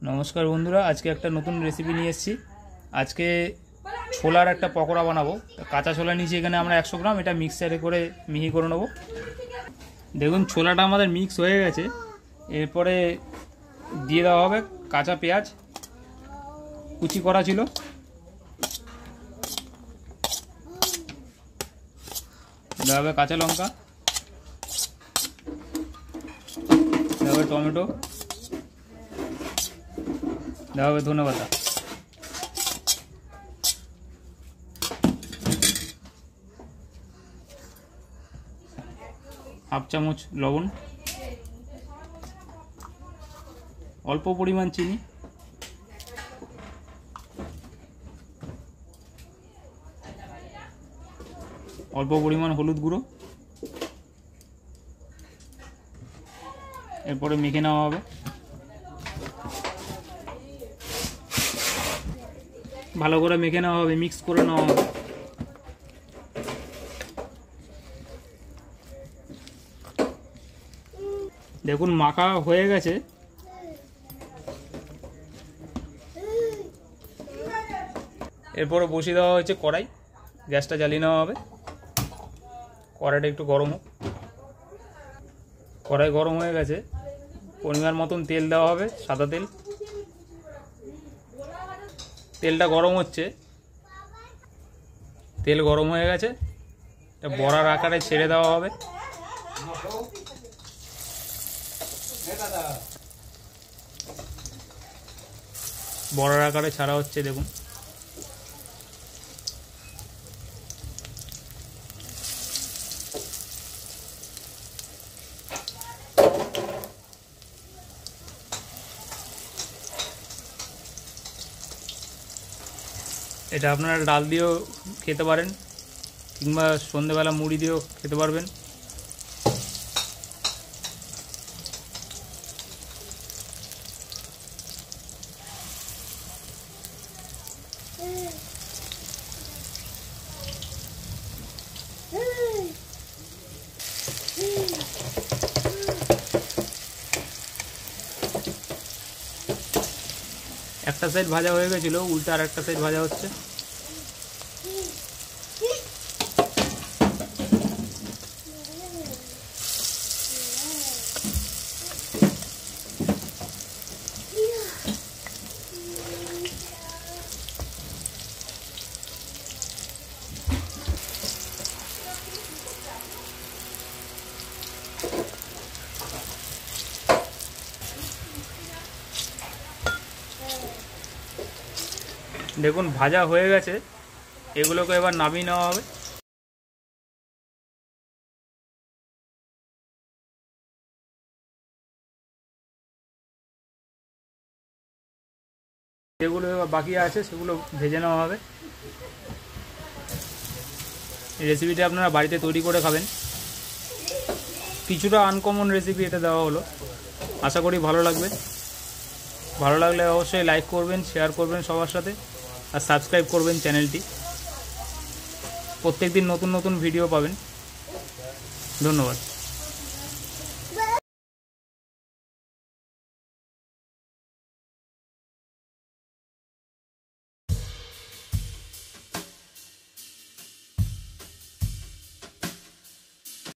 नमस्कार बंधुरा आज के एक नतून रेसिपि निये एसेछि। आज के छोलार एक पकोड़ा बनाबो। काँचा छोला निয়েছি এখানে আমরা 100 গ্রাম, এটা মিক্সারে করে মিহি করে নেব। দেখুন ছোলাটা আমাদের মিক্স হয়ে গেছে। এরপরে দিয়ে দেওয়া হবে কাঁচা পেঁয়াজ কুচি করা ছিল, দেওয়া হবে কাঁচা লঙ্কা, দেওয়া হবে টমেটো, দেওয়া হবে ধনেপাতা, हाफ चामच लवण, अल्प परिमाण चीनी, अल्प परिमाण हलुद गुঁড়ো, एरपरे मेखे नेওয়া হবে। ভালো করে মেখে নেওয়া হবে, মিক্স করে নেওয়া হবে। দেখুন মাখা হয়ে গেছে। এরপরে বসিয়ে দেওয়া হয়েছে কড়াই, গ্যাসটা জ্বালিয়ে নেওয়া হবে। কড়াইটা একটু গরম হোক। কড়াই গরম হয়ে গেছে, পরিমাণ মতন তেল দেওয়া হবে, সাদা তেল। তেলটা গরম হচ্ছে, তেল গরম হয়ে গেছে, বড়ার আকারে ছেড়ে দেওয়া হবে। বড়ার আকারে ছাড়া হচ্ছে, দেখুন। এটা আপনারা ডাল দিয়েও খেতে পারেন, কিংবা সন্ধ্যেবেলা মুড়ি দিয়েও খেতে পারবেন। একটা সাইড ভাজা হয়ে গেছিল, উল্টে আর একটা সাইড ভাজা হচ্ছে। দেখুন ভাজা হয়ে গেছে, এগুলোকে এবার নামিয়ে নেওয়া হবে। যেগুলো এবার বাকি আছে সেগুলো ভেজে নেওয়া হবে। এই রেসিপিটা আপনারা বাড়িতে তৈরি করে খাবেন। কিছুটা আনকমন রেসিপি এটা দেওয়া হলো, আশা করি ভালো লাগবে। ভালো লাগলে অবশ্যই লাইক করবেন, শেয়ার করবেন সবার সাথে, আর সাবস্ক্রাইব করবেন চ্যানেলটি। প্রত্যেকদিন নতুন নতুন ভিডিও পাবেন। ধন্যবাদ।